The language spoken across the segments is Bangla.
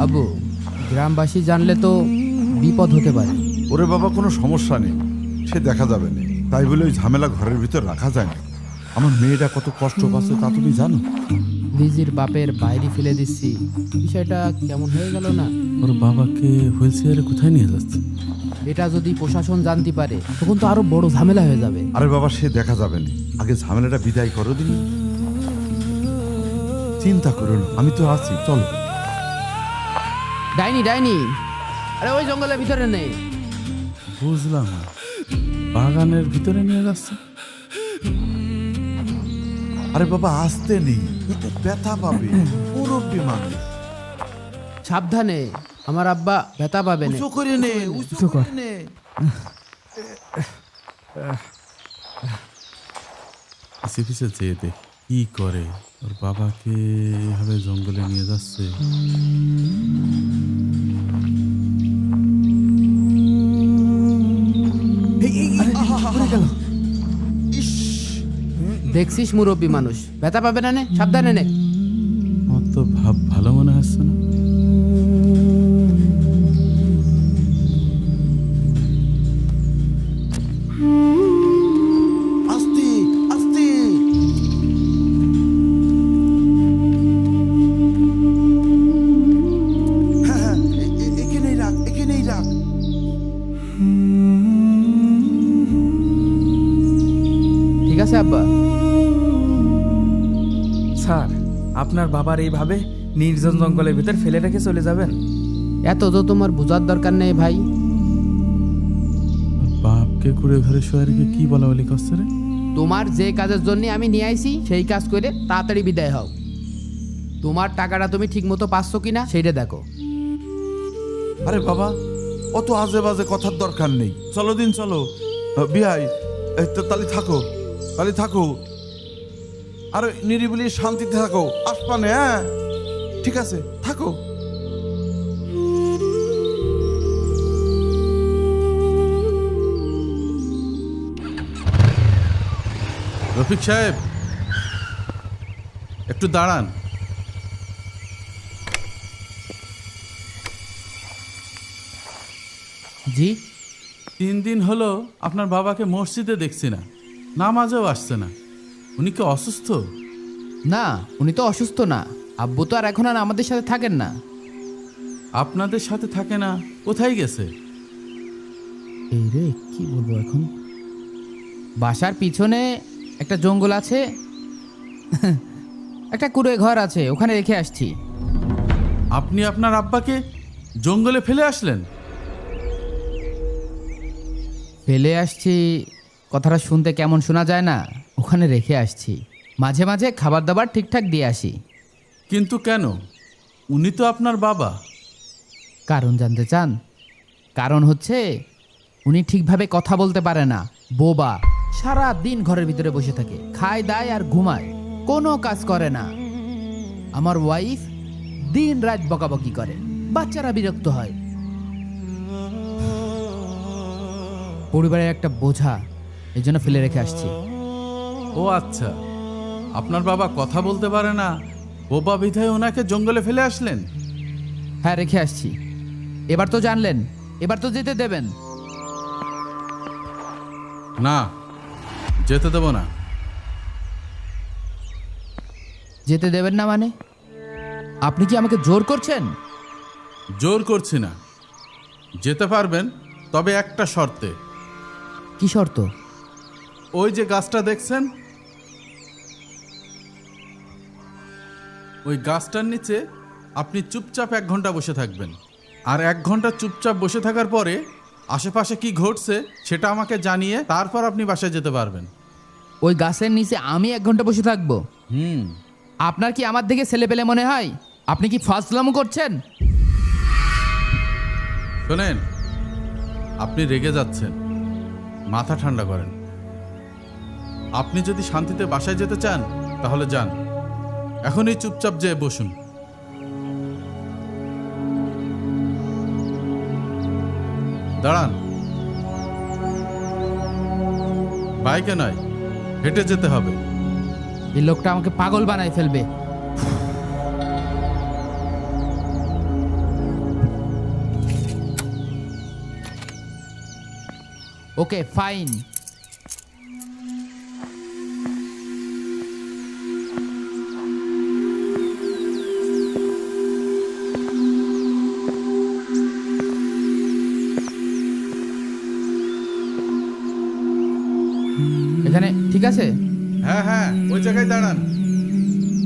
আবু, গ্রামবাসী জানলে তো বিপদ হতে পারে। ওরে বাবা, কোনো সমস্যা নেই, সে দেখা যাবে না। তাই বলে ওই ঝামেলা ঘরের ভিতর রাখা যায় না। আমার মেয়েটা কত কষ্ট পাচ্ছে তা তুমি জানো? লিজির বাপের বাইরে ফেলে দিচ্ছি, বিষয়টা কেমন হয়ে গেল না? ওর বাবাকে হুইল চেয়ারে কোথায় নিয়ে যাচ্ছে? এটা যদি প্রশাসন জানতে পারে তখন তো আরো বড় ঝামেলা হয়ে যাবে। আরে বাবা, সে দেখা যাবে না, আগে ঝামেলাটা বিদায় করো দিন। চিন্তা করো না, আমি তো আছি, চলো। ডাইনি ডাইনি, আরে ওই জঙ্গলের ভিতরে নেই। বুঝলাম না, বাগানের ভিতরে নিয়ে যাচ্ছে। আরে বাবা, আসতে নেই, এতে ব্যথা পাবে, মুরব্বী মানুষ। সাবধানে, আমার আব্বা ব্যথা পাবে না। উঁচু করে নে, উঁচু করে নে। পিছে পিছে যেয়ে দেখ কি করে। ওর বাবাকে এভাবে জঙ্গলে নিয়ে যাচ্ছে। দেখছিস মুরব্বী মানুষ, ব্যথা পাবে না নে, সাবধানে নে। আমার তো ভাব ভালো মনে হচ্ছে না। আস্তে আস্তে। হ্যাঁ, এখানেই রাখ, এখানেই রাখ। ঠিক আছে আব্বা। স্যার, আপনার বাবার এইভাবে নির্জন জঙ্গলের ভিতর ফেলে রেখে চলে যাবেন? এত তো তোমার বোঝার দরকার নেই ভাই। ওর বাপকে কুড়ে ঘরে শোয়া রেখে কি বলা বলি করছে রে? তোমার যে কাজের জন্য আমি নিয়ে আইছি সেই কাজ করে তাড়াতাড়ি বিদায় হও। তোমার টাকাটা তুমি ঠিক মতো পাচ্ছ কিনা সেইটা দেখো। আরে বাবা, অত আজে বাজে কথার দরকার নেই, চলো দিন, চলো। বিয়াই, তাহলে থাকো, তাহলে থাকো। আর নিরিবিলি শান্তিতে থাকো, আসপানে। হ্যাঁ, ঠিক আছে, থাকো। রফিক সাহেব, একটু দাঁড়ান। জি? 3 দিন হলো আপনার বাবাকে মসজিদে দেখছি না, নামাজেও আসছে না। উনি কি অসুস্থ? না, উনি তো অসুস্থ না। আব্বু তো আর এখন আর আমাদের সাথে থাকেন না। আপনাদের সাথে থাকে না, কোথায় গেছে? এই রে, কি বলবো এখন। বাসার পিছনে একটা জঙ্গল আছে, একটা কুড়ে ঘর আছে, ওখানে রেখে আসছি। আপনি আপনার আব্বাকে জঙ্গলে ফেলে আসলেন? ফেলে আসছি কথাটা শুনতে কেমন শোনা যায় না? ওখানে রেখে আসছি, মাঝে মাঝে খাবার দাবার ঠিকঠাক দিয়ে আসি। কিন্তু কেন? উনি তো আপনার বাবা। কারণ জানতে চান? কারণ হচ্ছে উনি ঠিকভাবে কথা বলতে পারে না, বোবা। সারা দিন ঘরের ভিতরে বসে থাকে, খায় দায় আর ঘুমায়, কোনো কাজ করে না। আমার ওয়াইফ দিন রাত বকাবকি করে, বাচ্চারা বিরক্ত হয়। পরিবারের একটা বোঝা, এই জন্য ফেলে রেখে আসছি। ও আচ্ছা, আপনার বাবা কথা বলতে পারে না, বোবা বিধায় ওনাকে জঙ্গলে ফেলে আসলেন? হ্যাঁ, রেখে আসছি। এবার তো জানলেন, এবার তো যেতে দেবেন। না, যেতে দেব না। যেতে দেবেন না মানে? আপনি কি আমাকে জোর করছেন? জোর করছি না, যেতে পারবেন, তবে একটা শর্তে। কি শর্ত? ওই যে গাছটা দেখছেন, ওই গাছটার নিচে আপনি চুপচাপ 1 ঘন্টা বসে থাকবেন। আর 1 ঘন্টা চুপচাপ বসে থাকার পরে আশেপাশে কি ঘটছে সেটা আমাকে জানিয়ে তারপর আপনি বাসায় যেতে পারবেন। ওই গাছের নিচে আমি 1 ঘন্টা বসে থাকবো? আপনার কি আমার দিকে ছেলে পেলে মনে হয়? আপনি কি ফাজলামো করছেন? শোনেন, আপনি রেগে যাচ্ছেন, মাথা ঠান্ডা করেন। আপনি যদি শান্তিতে বাসায় যেতে চান তাহলে যান, এখনই চুপচাপ যেয়ে বসুন। দাঁড়ান, বাইকে নয়, হেঁটে যেতে হবে। এই লোকটা আমাকে পাগল বানায় ফেলবে। Okay fine. এখানে ঠিক আছে? হ্যাঁ হ্যাঁ, ওই জায়গায় দাঁড়ান।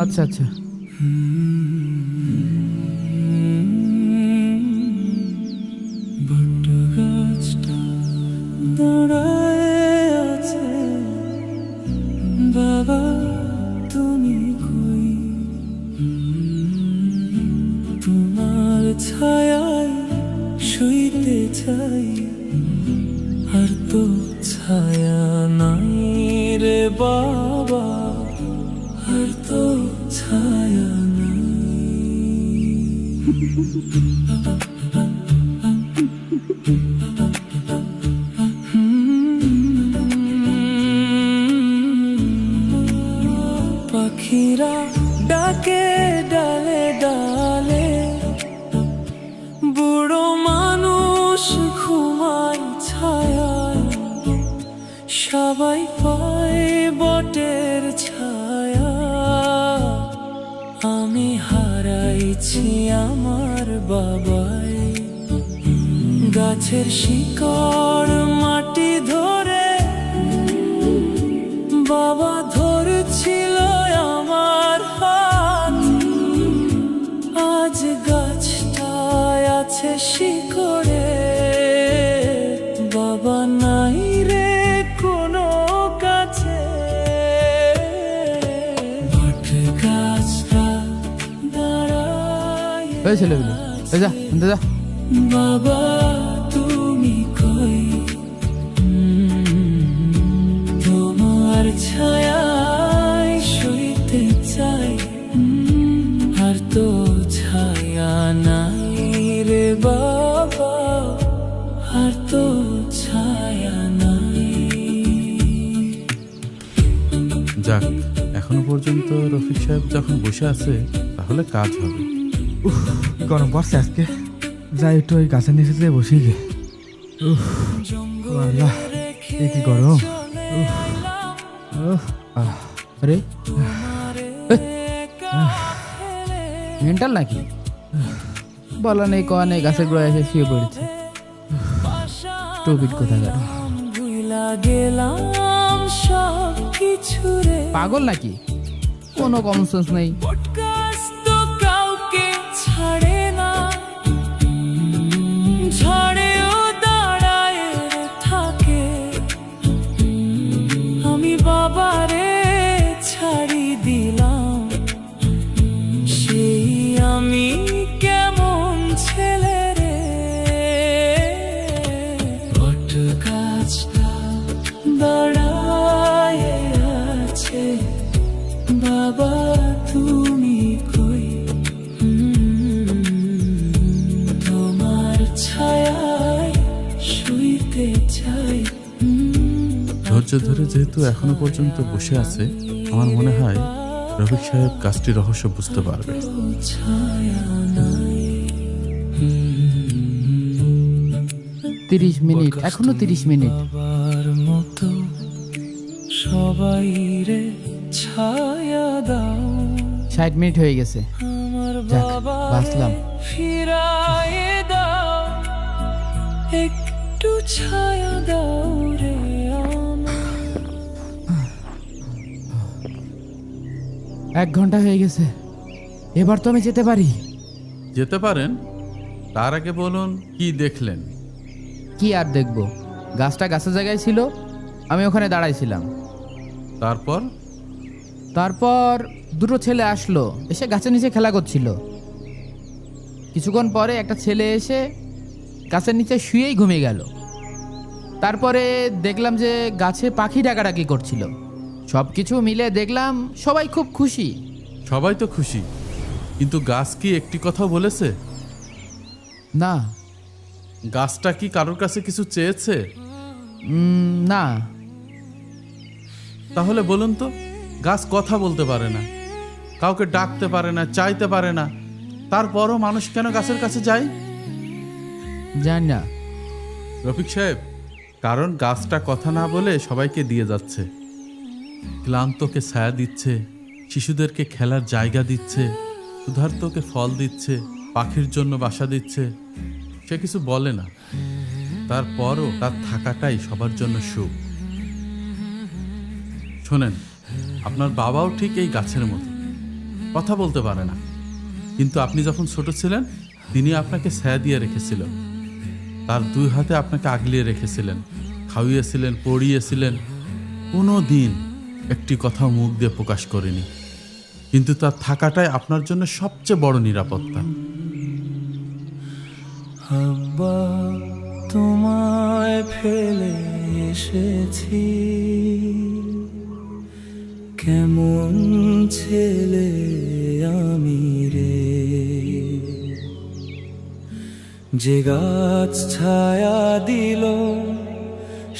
আচ্ছা আচ্ছা। বাবা তুমি কই, তোমার ছায়ায় শুইতে চাই, আর তো ছায়া নাই রে বাবা, আর তো ছায়া নাই। পাখিরা ডাকে ডালে ডালে, বুড়ো মানুষ ঘুমায় ছায়ায়, সবাই পায় বটের ছায়া, আমি হারাইছি আমার বাবাই। গাছের শিকড় মাটি ধরে বাবা ধরছিল আমার হাত, আজ গাছটায় আছে শিকড়ে, বাবা নাই রে কোনো কাছে। বট গাছটা দাঁড়ায় ওই ছেলেগুলো, এই যা শুনতে যা। বাবা তুমি কই, তোমার ছায়ায় শুইতে চাই, আর তো ছায়া নাই রে বাবা, আর তো ছায়া নাই। যাক, এখনো পর্যন্ত রফিক সাহেব যখন বসে আছে তাহলে কাজ হবে। গরম পড়ছে আজকে, যাই একটু ওই গাছের নিচে যেয়ে বসি গে। আল্লাহ, এ কি গরম! আরে মেন্টাল নাকি? বলা নেই কয়া নেই, গাছের গোড়ায় এসে শুয়ে পড়েছে। স্টুপিড কোথাকার। ভুলা গেলাম সব কিছু রে, পাগল নাকি? কোনো কমন সেন্স নেই। পডকাস তো কাউকে ছাড়ে না, ঝড়েও দাঁড়ায় থাকে, আমি বাবারে ছাড়ি দিলাম, সেই আমি কেমন ছেলে রে। বট গাছটা দাঁড়ায় আছে, বাবা তুমি কই, তোমার ছায়ায় শুইতে চাই। ধৈর্য ধরে যেহেতু এখনো পর্যন্ত বসে আছে, আমার মনে হয় রফিক সাহেব কাজটির রহস্য বুঝতে পারবে। ছায়া নাই, 30 মিনিট, এখনো 30 মিনিট। বাবার মতো সবাই রে ছায়া দাও, 60 মিনিট হয়ে গেছে। আমার যাক, বাবা বাঁচলাম। ফিরায়ে দাও, একটু ছায়া দাও রে আমার। 1 ঘন্টা হয়ে গেছে, এবার তো আমি যেতে পারি। যেতে পারেন, তার আগে বলুন কি দেখলেন? কি আর দেখবো, গাছটা গাছের জায়গায় ছিল, আমি ওখানে দাঁড়াইছিলাম। তারপর? তারপর দুটো ছেলে আসলো, এসে গাছের নিচে খেলা করছিল। কিছুক্ষণ পরে একটা ছেলে এসে গাছের নিচে শুয়েই ঘুমিয়ে গেল। তারপরে দেখলাম যে গাছে পাখি ডাকাডাকি করছিল। সব কিছু মিলে দেখলাম সবাই খুব খুশি। সবাই তো খুশি, কিন্তু গাছ কি একটি কথা বলেছে? না। গাছটা কি কারোর কাছে কিছু চেয়েছে? না। তাহলে বলুন তো, গাছ কথা বলতে পারে না, কাউকে ডাকতে পারে না, চাইতে পারে না, তারপরও মানুষ কেন গাছের কাছে যায়? জানি না। রফিক সাহেব, কারণ গাছটা কথা না বলে সবাইকে দিয়ে যাচ্ছে। ক্লান্তকে ছায়া দিচ্ছে, শিশুদেরকে খেলার জায়গা দিচ্ছে, ক্ষুধার্তকে ফল দিচ্ছে, পাখির জন্য বাসা দিচ্ছে। সে কিছু বলে না, তারপরও তার থাকাটাই সবার জন্য সুখ। শোনেন, আপনার বাবাও ঠিক এই গাছের মতো, কথা বলতে পারে না, কিন্তু আপনি যখন ছোট ছিলেন তিনি আপনাকে ছায়া দিয়ে রেখেছিল, তার দুই হাতে আপনাকে আগলিয়ে রেখেছিলেন, খাওয়িয়েছিলেন, পড়িয়েছিলেন। কোনো দিন একটি কথা মুখ দিয়ে প্রকাশ করেনি, কিন্তু তার থাকাটাই আপনার জন্য সবচেয়ে বড় নিরাপত্তা। আব্বা, তোমায় ফেলে এসেছি, কেমন ছেলে আমি রে, যে গাছ ছায়া দিল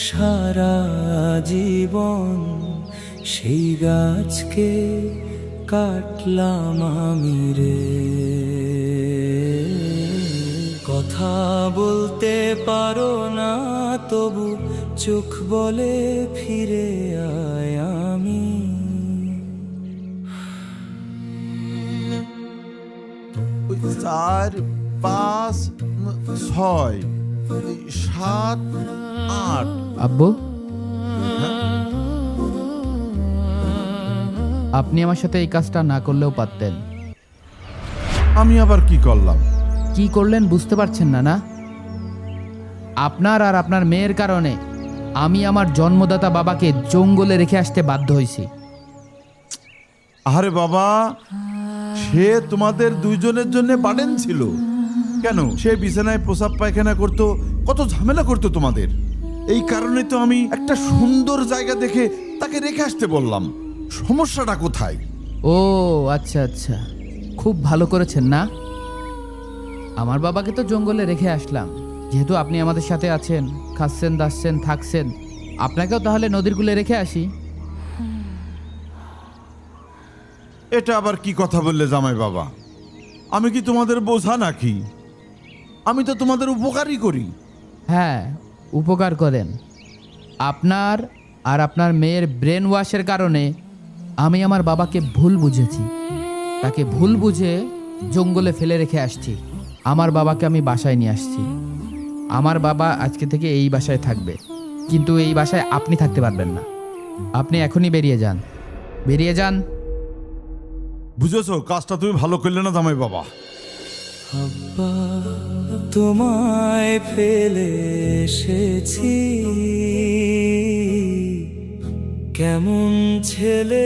সারা জীবন, সেই গাছকে কাটলাম আমি রে। কথা বলতে পারো না তবু চোখ বলে ফিরে আয় আমি। 4, 5, 6, 7, 8। আব্বু, আপনি আমার সাথে এই কাজটা না করলেও পারতেন। আমি আবার কি করলাম? কি করলেন বুঝতে পারছেন না? না, আপনার আর আপনার মেয়ের কারণে আমি আমার জন্মদাতা বাবাকে জঙ্গলে রেখে আসতে বাধ্য হয়েছি। আরে বাবা, সে তোমাদের দুইজনের জন্য বার্ডেন ছিল কেন? সে বিছানায় প্রসাব পায়খানা করতো, কত ঝামেলা করতো তোমাদের। এই কারণে তো আমি একটা সুন্দর জায়গা দেখে তাকে রেখে আসতে বললাম। সমস্যাটা কোথায়? ও আচ্ছা আচ্ছা, খুব ভালো করেছেন না। আমার বাবাকে তো জঙ্গলে রেখে আসলাম, যেহেতু আপনি আমাদের সাথে আছেন, খাচ্ছেন, দাচ্ছেন, থাকছেন, আপনাকেও তাহলে নদীর কূলে রেখে আসি। এটা আবার কি কথা বললে জামাই বাবা? আমি কি তোমাদের বোঝা নাকি? আমি তো তোমাদের উপকারই করি। হ্যাঁ, উপকার করেন। আপনার আর আপনার মেয়ের ব্রেন ওয়াশের কারণে আমি আমার বাবাকে ভুল বুঝেছি, তাকে ভুল বুঝে জঙ্গলে ফেলে রেখে আসছি। আমার বাবাকে আমি বাসায় নিয়ে আসছি। আমার বাবা আজকে থেকে এই বাসায় থাকবে, কিন্তু এই বাসায় আপনি থাকতে পারবেন না। আপনি এখনই বেরিয়ে যান, বেরিয়ে যান। বুঝেছো, কাজটা তুমি ভালো করলে না জামাই বাবা। আব্বা, তোমায় ফেলে এসেছি, কেমন ছেলে